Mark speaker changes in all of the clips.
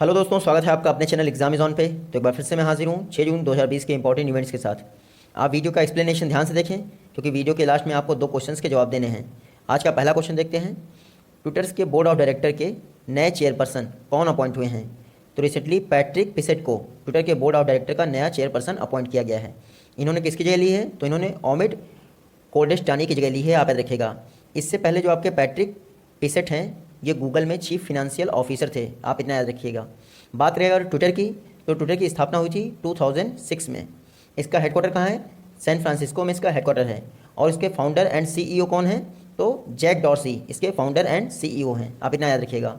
Speaker 1: Hello दोस्तों, स्वागत है आपका अपने चैनल एग्जाम इज ऑन पे। तो एक बार फिर से मैं हाजिर हूँ 6 जून 2020 के इंपॉर्टेंट इवेंट्स के साथ। आप वीडियो का एक्सप्लेनेशन ध्यान से देखें क्योंकि वीडियो के लास्ट में आपको 2 क्वेश्चंस के जवाब देने हैं। आज का पहला क्वेश्चन देखते हैं। ट्विटर्स के बोर्ड ऑफ डायरेक्टर के नए चेयरपर्सन कौन अपॉइंट हुए हैं? तो रिसेंटली पैट्रिक पिसेट को ट्विटर के बोर्ड ऑफ डायरेक्टर का नया चेयरपर्सन अपॉइंट किया गया है। इन्होंने किसकी जगह ली है? तो इन्होंने ओमिड कोल्डेस्टानी की जगह ली है, आप याद रखिएगा। इससे पहले जो आपके पैट्रिक पिसेट हैं, ये गूगल में चीफ फिनेंशियल ऑफिसर थे, आप इतना याद रखिएगा। बात करें अगर ट्विटर की, तो ट्विटर की स्थापना हुई थी 2006 में। इसका हेडक्वार्टर कहाँ है? सैन फ्रांसिस्को में इसका हेडक्वार्टर है। और इसके फाउंडर एंड सीईओ कौन है? तो जैक डॉर्सी इसके फाउंडर एंड सीईओ हैं, आप इतना याद रखिएगा।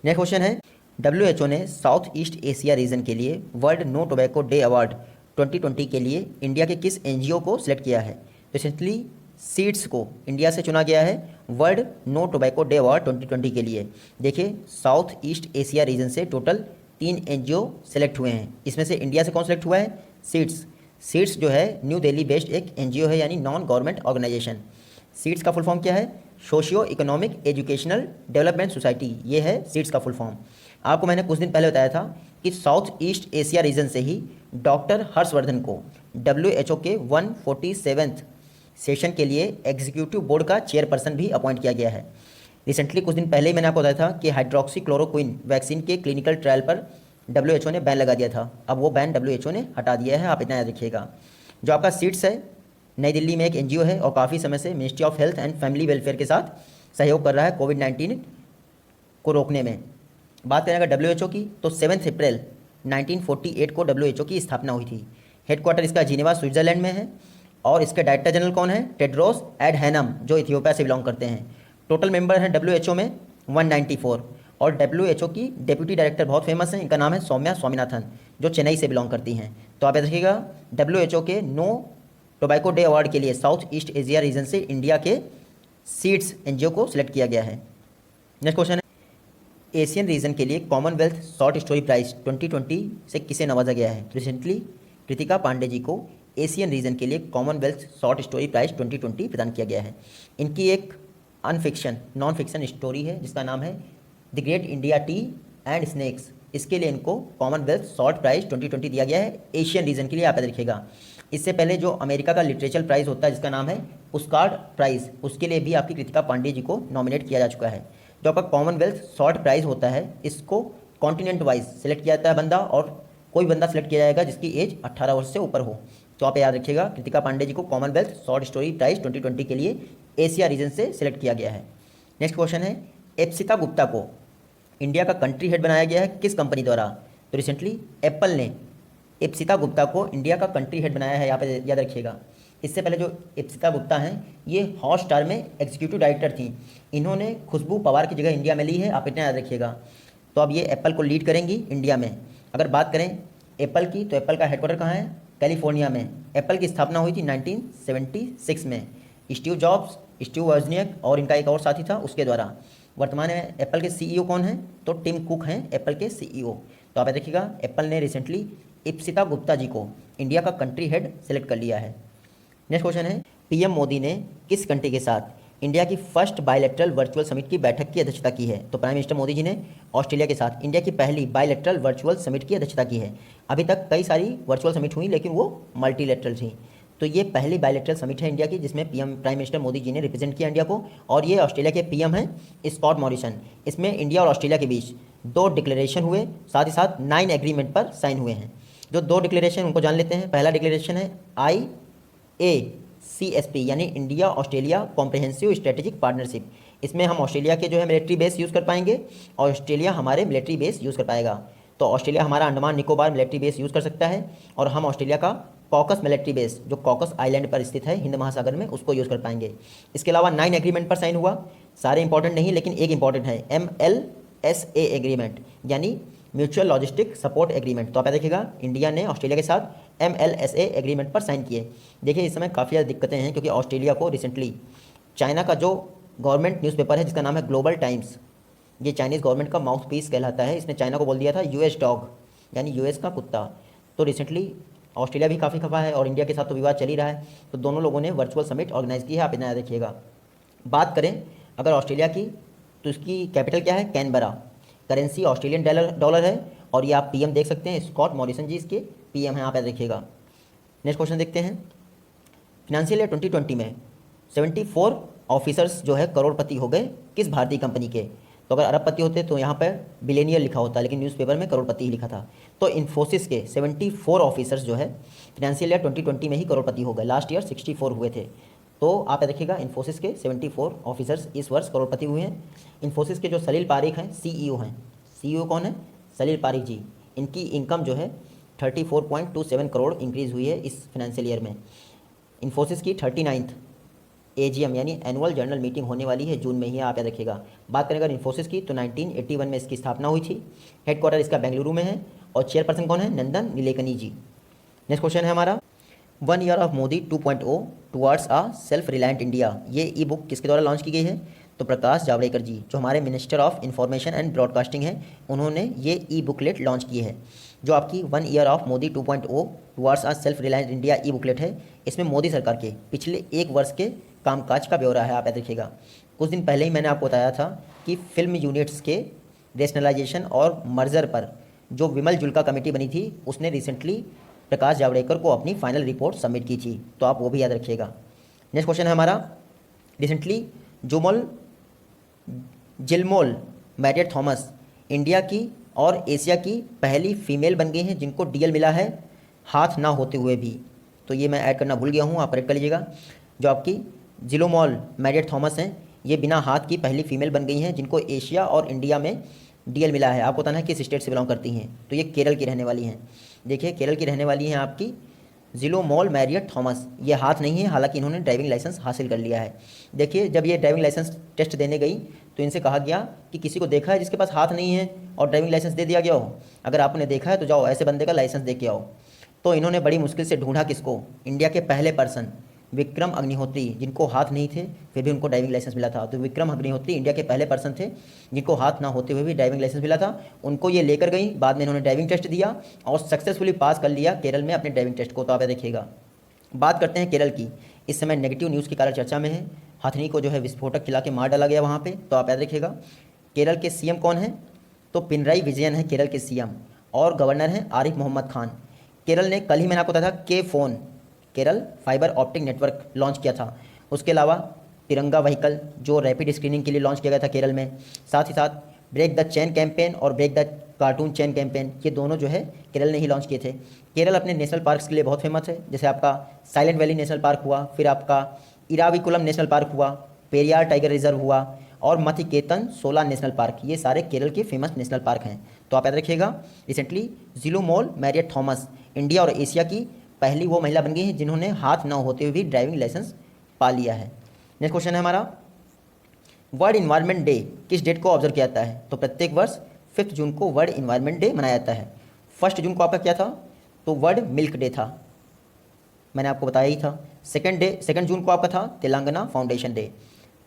Speaker 1: नेक्स्ट क्वेश्चन है, WHO ने साउथ ईस्ट एशिया रीजन के लिए world no tobacco day award 2020 के लिए इंडिया के किस एनजीओ को सिलेक्ट किया है? रिसेंटली सीड्स को इंडिया से चुना गया है world no tobacco day award 2020 के लिए। देखिए, साउथ ईस्ट एशिया रीजन से टोटल 3 एनजीओ सेलेक्ट हुए हैं। इसमें से इंडिया से कौन सेलेक्ट हुआ है? सीड्स जो है न्यू दिल्ली बेस्ड एक एनजीओ है, यानी नॉन गवर्नमेंट ऑर्गेनाइजेशन। सीड्स का फुल फॉर्म क्या है? Socio economic educational development society, ये है सीड्स का फुल फॉर्म। आपको मैंने कुछ दिन पहले बताया था कि साउथ ईस्ट एशिया रीजन से ही डॉक्टर हर्षवर्धन को WHO के 147th सेशन के लिए एग्जीक्यूटिव बोर्ड का चेयरपर्सन भी अपॉइंट किया गया है। रिसेंटली कुछ दिन पहले ही मैंने आपको बताया था कि हाइड्रोक्सी क्लोरोक्विन वैक्सीन के क्लिनिकल ट्रायल पर WHO ने बैन लगा दिया था। अब वो बैन WHO ने हटा दिया है, आप इतना याद रखिएगा। जो आपका सीड्स है, नई दिल्ली में एक एनजीओ है और काफ़ी समय से ministry of health and family welfare के साथ सहयोग कर रहा है कोविड-19 को रोकने में। बात करें अगर WHO की, तो 7 अप्रैल 1948 को WHO की स्थापना हुई थी। हेडक्वार्टर इसका जिनेवा स्विट्जरलैंड में है। और इसके डायरेक्टर जनरल कौन है? टेड्रोस एडहैनम, जो इथियोपिया से बिलोंग करते हैं। टोटल मेंबर हैं WHO में 194। और WHO की डेप्यूटी डायरेक्टर बहुत फेमस हैं, इनका नाम है सौम्या स्वामीनाथन, जो चेन्नई से बिलोंग करती हैं। तो आप याद रखिएगा, WHO के नो टोबैको डे अवार्ड के लिए साउथ ईस्ट एशिया रीजन से इंडिया के सीड्स एनजीओ को सिलेक्ट किया गया है। नेक्स्ट क्वेश्चन है, एशियन रीजन के लिए कॉमनवेल्थ शॉर्ट स्टोरी प्राइज 2020 से किसे नवाजा गया है? रिसेंटली कृतिका पांडे जी को एशियन रीजन के लिए कॉमनवेल्थ शॉर्ट स्टोरी प्राइज 2020 प्रदान किया गया है। इनकी एक नॉन फिक्शन स्टोरी है जिसका नाम है the great India T and snacks. इसके लिए इनको कॉमनवेल्थ शॉर्ट प्राइज 2020 दिया गया है एशियन रीजन के लिए, आप याद रखिएगा। इससे पहले जो अमेरिका का लिटरेचर प्राइज़ होता है जिसका नाम है पुस्कार्ड प्राइज़, उसके लिए भी आपकी कृतिका पांडे जी को नॉमिनेट किया जा चुका है। जो आपका कॉमनवेल्थ शॉर्ट प्राइज़ होता है, इसको कॉन्टिनेंट वाइज सेलेक्ट किया जाता है बंदा, और कोई बंदा सेलेक्ट किया जाएगा जिसकी एज 18 वर्ष से ऊपर हो। तो आप याद रखिएगा, कृतिका पांडे जी को कॉमनवेल्थ शॉर्ट स्टोरी प्राइज 2020 के लिए एशिया रीजन से सिलेक्ट किया गया है। नेक्स्ट क्वेश्चन है, एप्सिता गुप्ता को इंडिया का कंट्री हेड बनाया गया है किस कंपनी द्वारा? तो रिसेंटली एप्पल ने एप्सिता गुप्ता को इंडिया का कंट्री हेड बनाया है, यहाँ पे याद रखिएगा। इससे पहले जो एप्सिता गुप्ता हैं, ये हॉटस्टार में एग्जीक्यूटिव डायरेक्टर थी। इन्होंने खुशबू पवार की जगह इंडिया में ली है, आप इतना याद रखिएगा। तो अब ये एप्पल को लीड करेंगी इंडिया में। अगर बात करें एप्पल की, तो एप्पल का हेडक्वार्टर कहाँ है? कैलिफोर्निया में। एप्पल की स्थापना हुई थी 1976 में स्टीव जॉब्स, स्टीव वर्जनियक और इनका एक और साथी था उसके द्वारा। वर्तमान में एप्पल के सीईओ कौन हैं? तो टिम कुक हैं एप्पल के सीईओ। तो आप देखिएगा, एप्पल ने रिसेंटली एप्सिता गुप्ता जी को इंडिया का कंट्री हेड सेलेक्ट कर लिया है। नेक्स्ट क्वेश्चन है, पीएम मोदी ने किस कंट्री के साथ इंडिया की फर्स्ट बायलैटरल वर्चुअल समिट की बैठक की अध्यक्षता की है? तो प्राइम मिनिस्टर मोदी जी ने ऑस्ट्रेलिया के साथ इंडिया की पहली बायलैटरल वर्चुअल समिट की अध्यक्षता की है। अभी तक कई सारी वर्चुअल समिट हुई, लेकिन वो मल्टीलैटरल थी। तो ये पहली बायलैटरल समिट है इंडिया की, जिसमें प्राइम मिनिस्टर मोदी जी ने रिप्रेजेंट किया इंडिया को। और ये ऑस्ट्रेलिया के पीएम हैं स्कॉट मॉरिसन। इसमें इंडिया और ऑस्ट्रेलिया के बीच 2 डिक्लेरेशन हुए, साथ ही साथ 9 एग्रीमेंट पर साइन हुए हैं। जो 2 डिक्लेरेशन उनको जान लेते हैं। पहला डिक्लेरेशन है IACSP, यानी India Australia comprehensive strategic partnership. इसमें हम ऑस्ट्रेलिया के जो है मिलिट्री बेस यूज़ कर पाएंगे और ऑस्ट्रेलिया हमारे मिलिट्री बेस यूज़ कर पाएगा। तो ऑस्ट्रेलिया हमारा Andaman Nicobar military base use कर सकता है, और हम ऑस्ट्रेलिया का कॉकस मिलिट्री बेस, जो कॉकस आइलैंड पर स्थित है हिंद महासागर में, उसको यूज़ कर पाएंगे। इसके अलावा 9 एग्रीमेंट पर साइन हुआ। सारे इंपॉर्टेंट नहीं, लेकिन एक इंपॉर्टेंट है MLSA एग्रीमेंट, यानी म्यूचुअल लॉजिस्टिक सपोर्ट एग्रीमेंट। तो आप देखिएगा, इंडिया ने ऑस्ट्रेलिया के साथ MLSA एग्रीमेंट पर साइन किए। देखिए, इस समय काफ़ी ज़्यादा दिक्कतें हैं, क्योंकि ऑस्ट्रेलिया को रिसेंटली चाइना का जो गवर्नमेंट न्यूज़पेपर है जिसका नाम है ग्लोबल टाइम्स, ये चाइनीज़ गवर्नमेंट का माउथ पीस कहलाता है, इसने चाइना को बोल दिया था US डॉग, यानी US का कुत्ता। तो रिसेंटली ऑस्ट्रेलिया भी काफ़ी खफा है और इंडिया के साथ तो विवाद चल ही रहा है। तो दोनों लोगों ने वर्चुअल समिट ऑर्गेनाइज की है, आप इतना याद रखिएगा। बात करें अगर ऑस्ट्रेलिया की, तो इसकी कैपिटल क्या है? कैनबरा। करेंसी ऑस्ट्रेलियन डॉलर है, और ये आप पीएम देख सकते हैं, स्कॉट मॉरिसन जी इसके पीएम हैं, आप याद रखिएगा। नेक्स्ट क्वेश्चन देखते हैं। फिनेंशियल ईयर 2020 में 74 ऑफिसर्स जो है करोड़पति हो गए किस भारतीय कंपनी के? तो अगर अरबपति होते तो यहाँ पर बिलियनियर लिखा होता, लेकिन न्यूज़पेपर में करोड़पति ही लिखा था। तो इन्फोसिस के 74 ऑफिसर्स जो है फिनेंशियल ईयर 2020 में ही करोड़पति हो गए। लास्ट ईयर 64 हुए थे। तो आप याद रखिएगा, इन्फोसिस के 74 ऑफिसर्स इस वर्ष करोड़पति हुए हैं। इन्फोसिस के जो सलील पारिक हैं सीईओ हैं, सीईओ कौन है? सलील पारिक जी। इनकी इनकम जो है 34.27 करोड़ इंक्रीज़ हुई है इस फाइनेंशियल ईयर में। इन्फोसिस की 39th एजीएम यानी एनुअल जनरल मीटिंग होने वाली है जून में ही, आप याद रखिएगा। बात करें अगर इन्फोसिस की तो 1981 में इसकी स्थापना हुई थी। हेडक्वार्टर इसका बेंगलुरु में है, और चेयरपर्सन कौन है? नंदन नीलेकनी जी। नेक्स्ट क्वेश्चन है हमारा, 1 year of Modi 2.0 towards a self reliant India, ये ई बुक किसके द्वारा लॉन्च की गई है? तो प्रकाश जावड़ेकर जी, जो हमारे minister of information and broadcasting हैं, उन्होंने ये ई बुकलेट लॉन्च की है। जो आपकी 1 year of Modi 2.0 towards a self reliant India E booklet है, इसमें मोदी सरकार के पिछले 1 वर्ष के कामकाज का ब्यौरा है, आप याद रखिएगा। कुछ दिन पहले ही मैंने आपको बताया था कि फिल्म यूनिट्स के रेशनलाइजेशन और मर्जर पर जो विमल जुल्का कमेटी बनी थी, उसने रिसेंटली प्रकाश जावड़ेकर को अपनी फाइनल रिपोर्ट सबमिट की थी, तो आप वो भी याद रखिएगा। नेक्स्ट क्वेश्चन है हमारा, रिसेंटली जिलमोल मैरियट थॉमस इंडिया की और एशिया की पहली फीमेल बन गई हैं जिनको डीएल मिला है हाथ ना होते हुए भी। तो ये मैं ऐड करना भूल गया हूँ, आप करेक्ट कर लीजिएगा। जो आपकी जिलोमॉल मैरियट थॉमस हैं, ये बिना हाथ की पहली फीमेल बन गई हैं जिनको एशिया और इंडिया में डीएल मिला है। आपको बताना है किस स्टेट से बिलोंग करती हैं, तो ये केरल की रहने वाली हैं। देखिए केरल की रहने वाली हैं आपकी जिलोमॉल मैरियट थॉमस। ये हाथ नहीं है, हालांकि इन्होंने ड्राइविंग लाइसेंस हासिल कर लिया है। देखिए जब ये ड्राइविंग लाइसेंस टेस्ट देने गई तो इनसे कहा गया कि किसी को देखा है जिसके पास हाथ नहीं है और ड्राइविंग लाइसेंस दे दिया गया हो? अगर आपने देखा है तो जाओ ऐसे बंदे का लाइसेंस दे के आओ। तो इन्होंने बड़ी मुश्किल से ढूंढा किसको? इंडिया के पहले पर्सन विक्रम अग्निहोत्री, जिनको हाथ नहीं थे फिर भी उनको ड्राइविंग लाइसेंस मिला था। तो विक्रम अग्निहोत्री इंडिया के पहले पर्सन थे जिनको हाथ ना होते हुए भी ड्राइविंग लाइसेंस मिला था। उनको ये लेकर गई, बाद में इन्होंने ड्राइविंग टेस्ट दिया और सक्सेसफुली पास कर लिया केरल में अपने ड्राइविंग टेस्ट को। तो आप देखिएगा। बात करते हैं केरल की। इस समय नेगेटिव न्यूज़ के कारण चर्चा में है, हथनी को जो है विस्फोटक खिला के मार डाला गया वहाँ पे। तो आप याद रखिएगा। केरल के सीएम कौन है? तो पिनराई विजयन है केरल के सीएम, और गवर्नर हैं आरिफ मोहम्मद खान। केरल ने कल ही मैंने आपको बताया था के phone Kerala fibre optic network launch किया था। उसके अलावा तिरंगा व्हीकल जो रैपिड स्क्रीनिंग के लिए लॉन्च किया गया था केरल में। साथ ही साथ ब्रेक द चेन कैंपेन और break the cartoon chain campaign, ये दोनों जो है केरल ने ही लॉन्च किए थे। केरल अपने नेशनल पार्क्स के लिए बहुत फेमस है, जैसे आपका साइलेंट वैली नेशनल पार्क हुआ, फिर आपका इराविकुलम नेशनल पार्क हुआ, पेरियार टाइगर रिजर्व हुआ, और मथिकेतन सोला नेशनल पार्क। ये सारे केरल के फेमस नेशनल पार्क हैं। तो आप याद रखिएगा। रिसेंटली जिलोमॉल मैरियट थॉमस इंडिया और एशिया की पहली वो महिला बन गई हैं जिन्होंने हाथ न होते हुए भी ड्राइविंग लाइसेंस पा लिया है। नेक्स्ट क्वेश्चन है हमारा, वर्ल्ड इन्वायरमेंट डे किस डेट को ऑब्जर्व किया जाता है? तो प्रत्येक वर्ष 5 जून को वर्ल्ड इन्वायरमेंट डे मनाया जाता है। 1 जून को आपका क्या था? तो वर्ल्ड मिल्क डे था, मैंने आपको बताया ही था। सेकंड जून को आपका था तेलंगाना फाउंडेशन डे।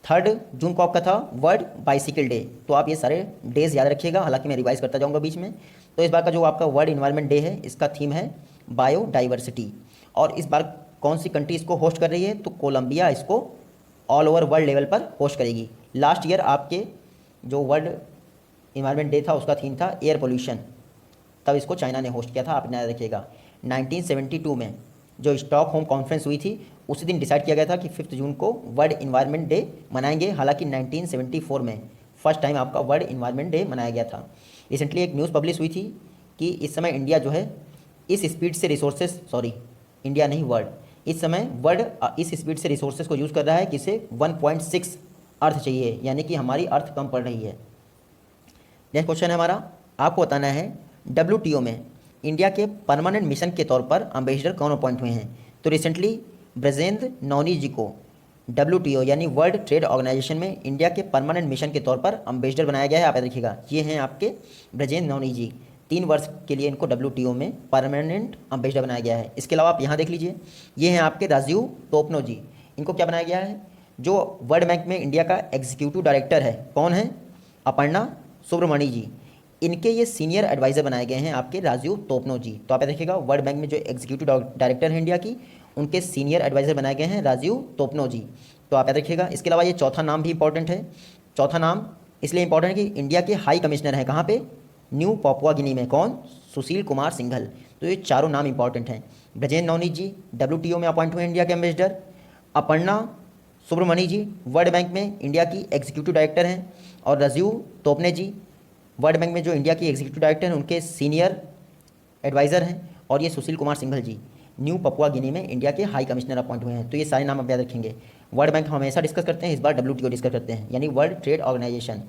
Speaker 1: 3 जून को आपका था वर्ल्ड बाइसिकल डे। तो आप ये सारे डेज याद रखिएगा, हालांकि मैं रिवाइज करता जाऊंगा बीच में। तो इस बार का जो आपका वर्ल्ड इन्वायरमेंट डे है, इसका थीम है बायोडाइवर्सिटी। और इस बार कौन सी कंट्री इसको होस्ट कर रही है? तो कोलंबिया इसको ऑल ओवर वर्ल्ड लेवल पर होस्ट करेगी। लास्ट ईयर आपके जो वर्ल्ड इन्वायरमेंट डे था उसका थीम था एयर पोल्यूशन, तब इसको चाइना ने होस्ट किया था, आप याद रखिएगा। 1972 में जो स्टॉकहोम कॉन्फ्रेंस हुई थी उसी दिन डिसाइड किया गया था कि 5 जून को वर्ल्ड इन्वायरमेंट डे मनाएंगे। हालांकि 1974 में फर्स्ट टाइम आपका वर्ल्ड इन्वायरमेंट डे मनाया गया था। रिसेंटली एक न्यूज़ पब्लिश हुई थी कि इस समय इंडिया जो है इस स्पीड से रिसोर्सेज, सॉरी इंडिया नहीं वर्ल्ड, इस समय वर्ल्ड इस स्पीड से रिसोर्सेज को यूज़ कर रहा है कि इसे 1.6 अर्थ चाहिए, यानी कि हमारी अर्थ कम पड़ रही है। नेक्स्ट क्वेश्चन है हमारा, आपको बताना है WTO में इंडिया के परमानेंट मिशन के तौर पर अम्बेसडर कौन अपॉइंट हुए हैं? तो रिसेंटली ब्रजेंद्र नौनी जी को WTO यानी वर्ल्ड ट्रेड ऑर्गेनाइजेशन में इंडिया के परमानेंट मिशन के तौर पर अम्बेसडर बनाया गया है, आप याद रखिएगा। ये हैं आपके ब्रजेंद्र नौनी जी, 3 वर्ष के लिए इनको WTO में परमानेंट अम्बेसडर बनाया गया है। इसके अलावा आप यहाँ देख लीजिए, ये हैं आपके राजीव तोपनो जी, इनको क्या बनाया गया है? जो वर्ल्ड बैंक में इंडिया का एग्जीक्यूटिव डायरेक्टर है, कौन है? अपर्णा सुब्रमणी जी, इनके ये सीनियर एडवाइज़र बनाए गए हैं आपके राजीव तोपनो जी। तो आप देखिएगा वर्ल्ड बैंक में जो एग्जीक्यूटिव डायरेक्टर हैं इंडिया की, उनके सीनियर एडवाइज़र बनाए गए हैं राजीव तोपनो जी। तो आप याद रखिएगा। इसके अलावा ये चौथा नाम भी इंपॉर्टेंट है। चौथा नाम इसलिए इंपॉर्टेंट है कि इंडिया के हाई कमिश्नर हैं कहाँ पे, न्यू पापुआ गिनी में। कौन? सुशील कुमार सिंघल। तो ये चारों नाम इंपॉर्टेंट हैं। ब्रजेंद्र नवनीत जी WTO में अपॉइंट हुए इंडिया के एम्बेसडर। अपर्णा सुब्रमणी जी वर्ल्ड बैंक में इंडिया की एग्जीक्यूटिव डायरेक्टर हैं। और राजीव तोपने जी वर्ल्ड बैंक में जो इंडिया की एग्जीक्यूटिव डायरेक्टर हैं उनके सीनियर एडवाइज़र हैं। और ये सुशील कुमार सिंघल जी न्यू पपुआ गिनी में इंडिया के हाई कमिश्नर अपॉइंट हुए हैं। तो ये सारे नाम आप याद रखेंगे। वर्ल्ड बैंक हम हमेशा डिस्कस करते हैं, इस बार WTO डिस्कस करते हैं, यानी वर्ल्ड ट्रेड ऑर्गेनाइजेशन।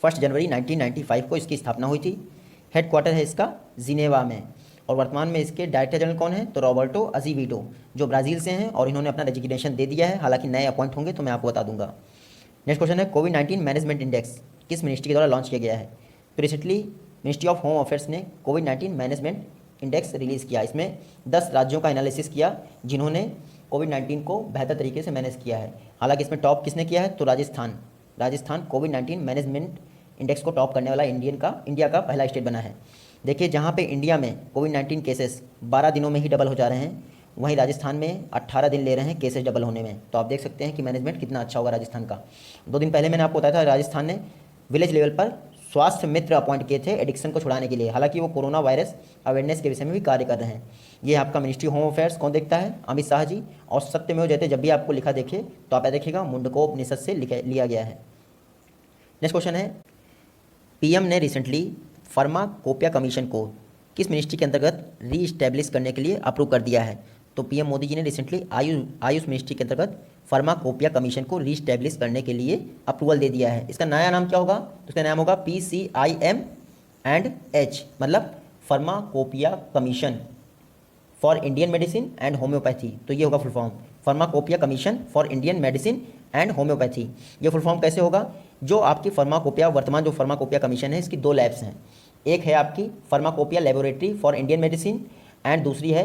Speaker 1: 1 जनवरी 1995 को इसकी स्थापना हुई थी। हेडक्वार्टर है इसका जिनेवा में। और वर्तमान में इसके डायरेक्टर जनरल कौन है? तो रॉबर्टो अजीविडो, जो ब्राज़ील से हैं और इन्होंने अपना रेजिग्नेशन दे दिया है। हालांकि नए अपॉइंट होंगे तो मैं आपको बता दूंगा। नेक्स्ट क्वेश्चन है, कोविड-19 मैनेजमेंट इंडेक्स किस मिनिस्ट्री के द्वारा लॉन्च किया गया है? तो recently ministry of home affairs ने कोविड-19 मैनेजमेंट इंडेक्स रिलीज़ किया। इसमें 10 राज्यों का एनालिसिस किया जिन्होंने कोविड-19 को बेहतर तरीके से मैनेज किया है। हालांकि इसमें टॉप किसने किया है? तो राजस्थान कोविड-19 मैनेजमेंट इंडेक्स को टॉप करने वाला इंडिया का पहला स्टेट बना है। देखिए, जहाँ पे इंडिया में कोविड-19 केसेस 12 दिनों में ही डबल हो जा रहे हैं, वहीं राजस्थान में 18 दिन ले रहे हैं केसेस डबल होने में। तो आप देख सकते हैं कि मैनेजमेंट कितना अच्छा होगा राजस्थान का। 2 दिन पहले मैंने आपको बताया था राजस्थान ने विलेज लेवल पर स्वास्थ्य मित्र अपॉइंट किए थे एडिक्शन को छुड़ाने के लिए। हालांकि वो कोरोना वायरस अवेयरनेस के विषय में भी कार्य कर रहे हैं। ये आपका मिनिस्ट्री होम अफेयर्स कौन देखता है? अमित शाह जी। और सत्यमेव जयते जब भी आपको लिखा देखे तो आप देखिएगा मुंडकोपनिषद से लिया गया है। नेक्स्ट क्वेश्चन है, PM ने रिसेंटली फार्माकोपिया कमीशन को किस मिनिस्ट्री के अंतर्गत रीइस्टेब्लिश करने के लिए अप्रूव कर दिया है? तो PM मोदी जी ने रिसेंटली आयुष मिनिस्ट्री के अंतर्गत फार्माकोपिया कमीशन को रीइस्टेब्लिश करने के लिए अप्रूवल दे दिया है। इसका नया नाम क्या होगा? तो इसका नाम होगा PCIM&H, मतलब pharmacopoeia commission for Indian medicine and homeopathy. तो ये होगा full form, pharmacopoeia commission for Indian medicine and homeopathy. ये फुल फॉर्म कैसे होगा? जो आपकी फार्माकोपिया, वर्तमान जो फार्माकोपिया कमीशन है, इसकी 2 लैब्स हैं। एक है आपकी pharmacopoeia laboratory for Indian medicine and दूसरी है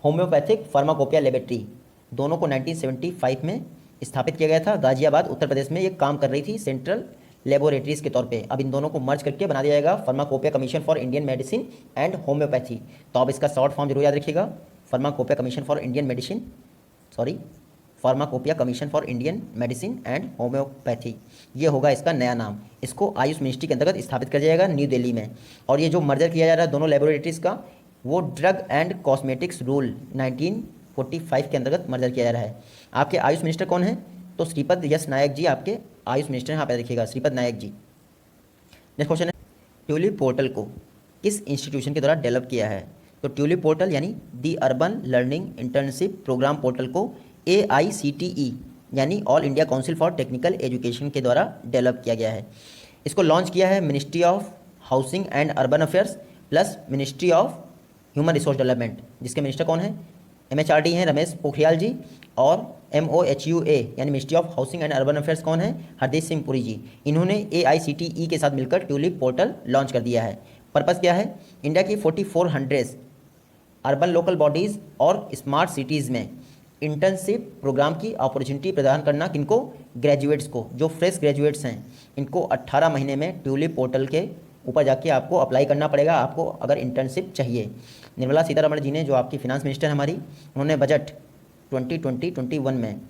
Speaker 1: होम्योपैथिक फार्माकोपिया लेबोरेटरी। दोनों को 1975 में स्थापित किया गया था। गाजियाबाद उत्तर प्रदेश में ये काम कर रही थी सेंट्रल लेबोरेटरीज़ के तौर पे। अब इन दोनों को मर्ज करके बना दिया जाएगा pharmacopoeia commission for Indian medicine and homeopathy. तो आप इसका शॉर्ट फॉर्म जरूर याद रखिएगा, pharmacopoeia commission for Indian medicine and homeopathy. ये होगा इसका नया नाम। इसको आयुष मिनिस्ट्री के अंतर्गत स्थापित कर जाएगा न्यू दिल्ली में। और ये जो मर्जर किया जा रहा है दोनों लेबोरेटरीज़ का, वो ड्रग एंड कॉस्मेटिक्स रूल 1945 के अंतर्गत मर्जर किया जा रहा है। आपके आयुष मिनिस्टर कौन है? तो श्रीपद यस नायक जी आपके आयुष मिनिस्टर हैं। यहाँ पे देखिएगा श्रीपद नायक जी। नेक्स्ट क्वेश्चन है, ट्यूलिप पोर्टल को किस इंस्टीट्यूशन के द्वारा डेवलप किया है? तो ट्यूलिप पोर्टल यानी the urban learning internship programme portal को AICTE यानी all India council for technical education के द्वारा डेवलप किया गया है। इसको लॉन्च किया है ministry of housing and urban affairs plus ministry of human resource development, जिसके मिनिस्टर कौन है? MHRD हैं रमेश पोखरियाल जी। और MOHUA यानी ministry of housing and urban affairs कौन है? हरदीप सिंह पुरी जी। इन्होंने AICTE के साथ मिलकर ट्यूलिप पोर्टल लॉन्च कर दिया है। पर्पज़ क्या है? इंडिया की 4400 अर्बन लोकल बॉडीज़ और स्मार्ट सिटीज़ में इंटर्नशिप प्रोग्राम की अपॉर्चुनिटी प्रदान करना। किनको? ग्रेजुएट्स को, जो फ्रेश ग्रेजुएट्स हैं। इनको 18 महीने में ट्यूलिप पोर्टल के ऊपर जाके आपको अप्लाई करना पड़ेगा, आपको अगर इंटर्नशिप चाहिए। निर्मला सीतारमण जी ने, जो आपकी फिनांस मिनिस्टर हमारी, उन्होंने बजट 2020-21 में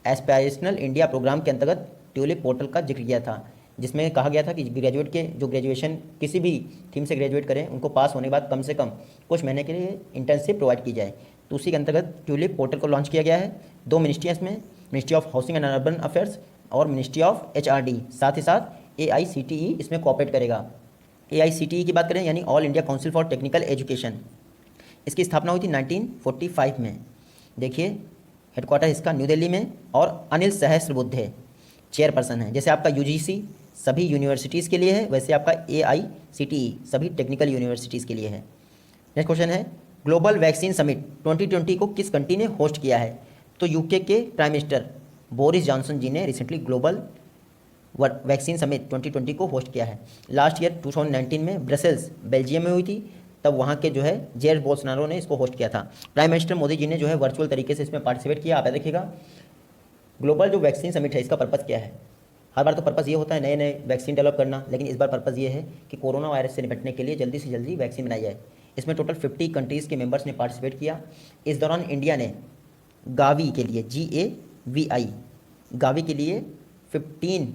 Speaker 1: एस्पायरेशनल इंडिया प्रोग्राम के अंतर्गत ट्यूलिप पोर्टल का जिक्र किया था, जिसमें कहा गया था कि ग्रेजुएट के जो ग्रेजुएशन किसी भी थीम से ग्रेजुएट करें, उनको पास होने के बाद कम से कम कुछ महीने के लिए इंटर्नशिप प्रोवाइड की जाए। तो उसी के अंतर्गत ट्यूलिप पोर्टल को लॉन्च किया गया है। 2 मिनिस्ट्रियाँ इसमें, ministry of housing and urban affairs और मिनिस्ट्री ऑफ HRD, साथ ही साथ AICTE इसमें कोऑपरेट करेगा। AICTE की बात करें यानी all India council for technical education, इसकी स्थापना हुई थी 1945 में। देखिए, हेडक्वार्टर इसका न्यू दिल्ली में। और अनिल सहस्रबुद्धे चेयरपर्सन है। जैसे आपका UGC सभी यूनिवर्सिटीज़ के लिए है, वैसे आपका AICTE सभी टेक्निकल यूनिवर्सिटीज़ के लिए है। नेक्स्ट क्वेश्चन है, ग्लोबल वैक्सीन समिट 2020 को किस कंट्री ने होस्ट किया है? तो UK के प्राइम मिनिस्टर बोरिस जॉनसन जी ने रिसेंटली ग्लोबल वैक्सीन समिट 2020 को होस्ट किया है। लास्ट ईयर 2019 में ब्रसेल्स बेल्जियम में हुई थी, तब वहाँ के जो है जेयर बोल्सोनारो ने इसको होस्ट किया था। प्राइम मिनिस्टर मोदी जी ने जो है वर्चुअल तरीके से इसमें पार्टिसिपेट किया। आप देखिएगा, ग्लोबल जो वैक्सीन समिट है इसका पर्पज़ क्या है? हर बार तो पर्पज़ ये होता है नए नए वैक्सीन डेवलप करना, लेकिन इस बार पर्पज़ ये है कि कोरोना वायरस से निपटने के लिए जल्दी से जल्दी वैक्सीन बनाई जाए। इसमें टोटल 50 कंट्रीज़ के मेंबर्स ने पार्टिसिपेट किया। इस दौरान इंडिया ने गावी के लिए GAVI गावी के लिए 15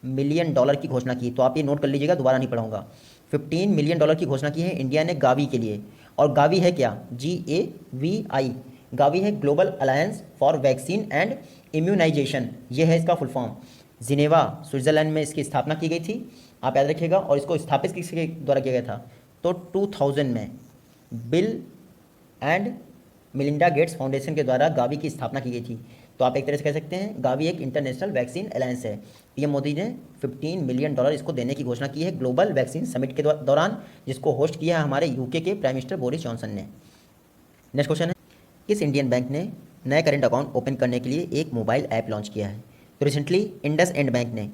Speaker 1: मिलियन डॉलर की घोषणा की। तो आप ये नोट कर लीजिएगा, दोबारा नहीं पढ़ाऊंगा। 15 मिलियन डॉलर की घोषणा की है इंडिया ने गावी के लिए। और गावी है क्या? GAVI। गावी है global alliance for vaccine and immunisation, ये है इसका फुल फॉर्म। जिनेवा स्विट्जरलैंड में इसकी स्थापना की गई थी, आप याद रखिएगा। और इसको स्थापित किसके द्वारा किया गया था? तो 2000 में bill and Melinda Gates foundation के द्वारा गावी की स्थापना की गई थी। तो आप एक तरह से कह सकते हैं गावी एक इंटरनेशनल वैक्सीन अलायंस है। पीएम मोदी ने 15 मिलियन डॉलर इसको देने की घोषणा की है ग्लोबल वैक्सीन समिट के दौरान, जिसको होस्ट किया है हमारे यूके के प्राइम मिनिस्टर बोरिस जॉनसन ने। नेक्स्ट क्वेश्चन है, किस इंडियन बैंक ने नए करेंट अकाउंट ओपन करने के लिए एक मोबाइल ऐप लॉन्च किया है? तो रिसेंटली इंडस इंड बैंक ने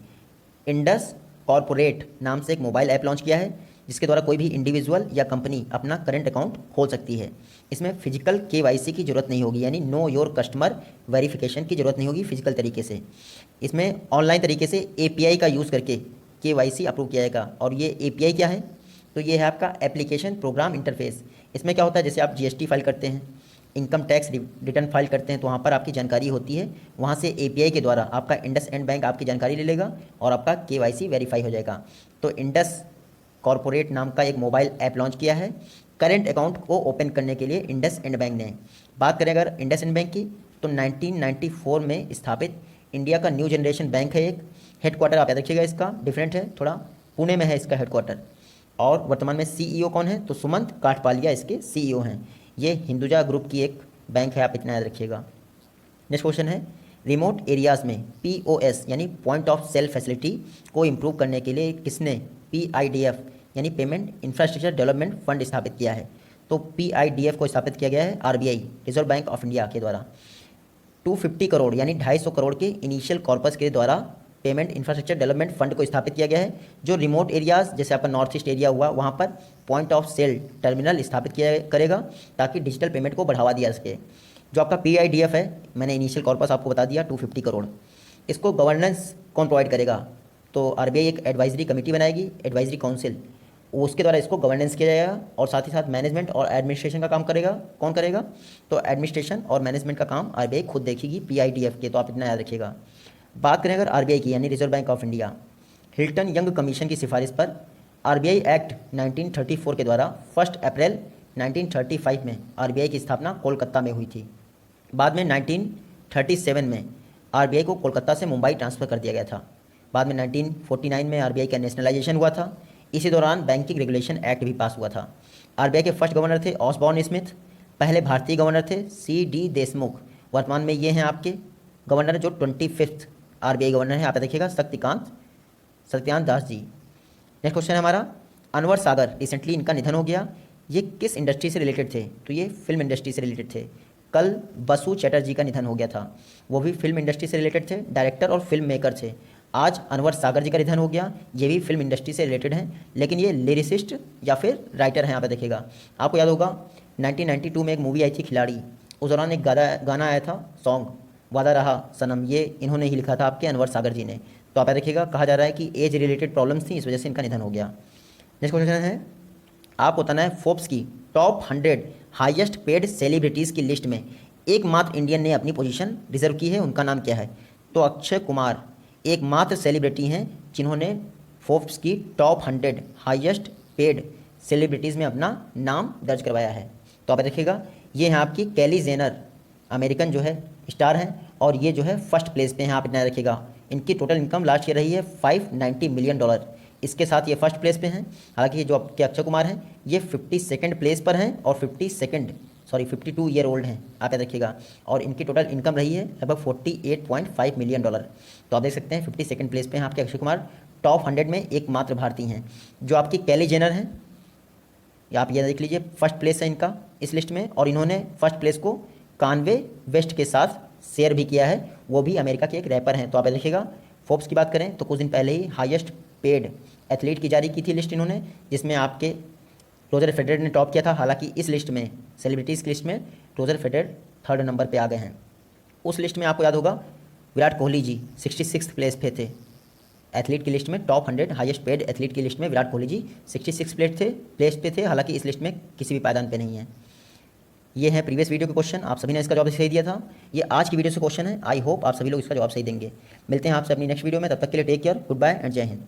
Speaker 1: इंडस कॉरपोरेट नाम से एक मोबाइल ऐप लॉन्च किया है, जिसके द्वारा कोई भी इंडिविजुअल या कंपनी अपना करंट अकाउंट खोल सकती है। इसमें फिजिकल KYC की ज़रूरत नहीं होगी, यानी नो योर कस्टमर वेरिफिकेशन की ज़रूरत नहीं होगी फिजिकल तरीके से। इसमें ऑनलाइन तरीके से API का यूज़ करके KYC अप्रूव किया जाएगा। और ये API क्या है? तो ये है आपका एप्लीकेशन प्रोग्राम इंटरफेस। इसमें क्या होता है, जैसे आप GST फाइल करते हैं, इनकम टैक्स रिटर्न फाइल करते हैं, तो वहाँ पर आपकी जानकारी होती है। वहाँ से API के द्वारा आपका इंडस इंड बैंक आपकी जानकारी ले लेगा और आपका KYC वेरीफाई हो जाएगा। तो इंडस कॉरपोरेट नाम का एक मोबाइल ऐप लॉन्च किया है करेंट अकाउंट को ओपन करने के लिए इंडस इंड बैंक ने। बात करें अगर इंडस इंड बैंक की, तो 1994 में स्थापित इंडिया का न्यू जनरेशन बैंक है एक। हेडक्वार्टर आप याद रखिएगा, इसका डिफरेंट है थोड़ा, पुणे में है इसका हेडक्वार्टर। और वर्तमान में CEO कौन है? तो सुमंत काठपालिया इसके CEO हैं। ये हिंदुजा ग्रुप की एक बैंक है, आप इतना याद रखिएगा। नेक्स्ट क्वेश्चन है, रिमोट एरियाज़ में POS यानी पॉइंट ऑफ सेल फैसिलिटी को इम्प्रूव करने के लिए किसने PIDF यानी पेमेंट इंफ्रास्ट्रक्चर डेवलपमेंट फंड स्थापित किया है? तो PIDF को स्थापित किया गया है RBI reserve bank of India के द्वारा। 250 करोड़ यानी 250 करोड़ के इनिशियल कॉर्पस के द्वारा पेमेंट इंफ्रास्ट्रक्चर डेवलपमेंट फंड को स्थापित किया गया है, जो रिमोट एरियाज़ जैसे आपका नॉर्थ ईस्ट एरिया हुआ, वहाँ पर पॉइंट ऑफ सेल टर्मिनल स्थापित किया करेगा ताकि डिजिटल पेमेंट को बढ़ावा दिया सके। जो आपका PIDF है, मैंने इनिशियल कॉर्पस आपको बता दिया 250 करोड़। इसको गवर्नेंस कौन प्रोवाइड करेगा? तो RBI एक एडवाइजरी कमेटी बनाएगी, एडवाइजरी काउंसिल, उसके द्वारा इसको गवर्नेंस किया जाएगा। और साथ ही साथ मैनेजमेंट और एडमिनिस्ट्रेशन का काम करेगा। कौन करेगा? तो एडमिनिस्ट्रेशन और मैनेजमेंट का काम RBI खुद देखेगी PIDF के। तो आप इतना याद रखिएगा। बात करें अगर RBI की यानी reserve bank of India, Hilton young commission की सिफारिश पर RBI एक्ट 1934 के द्वारा 1 अप्रैल 1935 में RBI की स्थापना कोलकाता में हुई थी। बाद में 1937 में RBI को कोलकाता से मुंबई ट्रांसफ़र कर दिया गया था। बाद में 1949 में RBI का नेशनलाइजेशन हुआ था। इसी दौरान बैंकिंग रेगुलेशन एक्ट भी पास हुआ था। RBI के फर्स्ट गवर्नर थे ऑसबॉर्न स्मिथ, पहले भारतीय गवर्नर थे CD देशमुख। वर्तमान में ये हैं आपके गवर्नर जो 25th RBI गवर्नर हैं, आप देखिएगा सत्यकांत दास जी। नेक्स्ट क्वेश्चन है हमारा, अनवर सागर, रिसेंटली इनका निधन हो गया। ये किस इंडस्ट्री से रिलेटेड थे? तो ये फिल्म इंडस्ट्री से रिलेटेड थे। कल बसु चैटर्जी का निधन हो गया था, वो भी फिल्म इंडस्ट्री से रिलेटेड थे, डायरेक्टर और फिल्म मेकर थे। आज अनवर सागर जी का निधन हो गया, ये भी फिल्म इंडस्ट्री से रिलेटेड हैं, लेकिन ये लिरिसिस्ट या फिर राइटर हैं। यहाँ पे देखिएगा, आपको याद होगा 1992 में एक मूवी आई थी खिलाड़ी, उस दौरान एक गाना आया था सॉन्ग वादा रहा सनम, ये इन्होंने ही लिखा था आपके अनवर सागर जी ने। तो आप देखिएगा, कहा जा रहा है कि एज रिलेटेड प्रॉब्लम्स थी, इस वजह से इनका निधन हो गया। नेक्स्ट क्वेश्चन है, आपको बताना है फोर्ब्स की टॉप 100 हाईएस्ट पेड सेलिब्रिटीज़ की लिस्ट में एकमात्र इंडियन ने अपनी पोजीशन रिजर्व की है, उनका नाम क्या है? तो अक्षय कुमार एकमात्र सेलिब्रिटी हैं जिन्होंने फोर्ब्स की टॉप 100 हाईएस्ट पेड सेलिब्रिटीज़ में अपना नाम दर्ज करवाया है। तो आप देखिएगा, ये हैं आपकी कैली जेनर, अमेरिकन जो है स्टार हैं, और ये जो है फर्स्ट प्लेस पे हैं। आप इतना रखिएगा, इनकी टोटल इनकम लास्ट ईयर रही है $590 मिलियन। इसके साथ ये फर्स्ट प्लेस पे हैं। हालांकि जो आपके अक्षय कुमार हैं ये 52nd प्लेस पर हैं और 52 ईयर ओल्ड हैं, आप याद रखिएगा। और इनकी टोटल इनकम रही है लगभग $48.5 मिलियन। तो आप देख सकते हैं 52nd प्लेस पे हैं आपके अक्षय कुमार, टॉप 100 में एकमात्र भारतीय हैं। जो आपकी कैली जेनर हैं, आप ये देख लीजिए, फर्स्ट प्लेस है इनका इस लिस्ट में, और इन्होंने फर्स्ट प्लेस को कान्वे वेस्ट के साथ शेयर भी किया है, वो भी अमेरिका के एक रैपर हैं। तो आप देखिएगा, फोर्ब्स की बात करें तो कुछ दिन पहले ही हाईएस्ट पेड एथलीट की जारी की थी लिस्ट इन्होंने, जिसमें आपके रोजर फेडरर ने टॉप किया था। हालांकि इस लिस्ट में, सेलिब्रिटीज़ की लिस्ट में, रोजर फेडरर 3rd नंबर पे आ गए हैं। उस लिस्ट में आपको याद होगा विराट कोहली जी 66th प्लेस पे थे एथलीट की लिस्ट में। टॉप 100 हाईएस्ट पेड एथलीट की लिस्ट में विराट कोहली जी 66 प्लेस पे थे। हालांकि इस लिस्ट में किसी भी पायदान पे नहीं है। ये है प्रीवियस वीडियो के क्वेश्चन, आप सभी ने इसका जवाब सही दिया था। ये आज की वीडियो से क्वेश्चन है, आई होप आप सभी लोग इसका जवाब सही देंगे। मिलते हैं आपसे अपनी नेक्स्ट वीडियो में, तब तक के लिए take care, good bye and जय हिंद।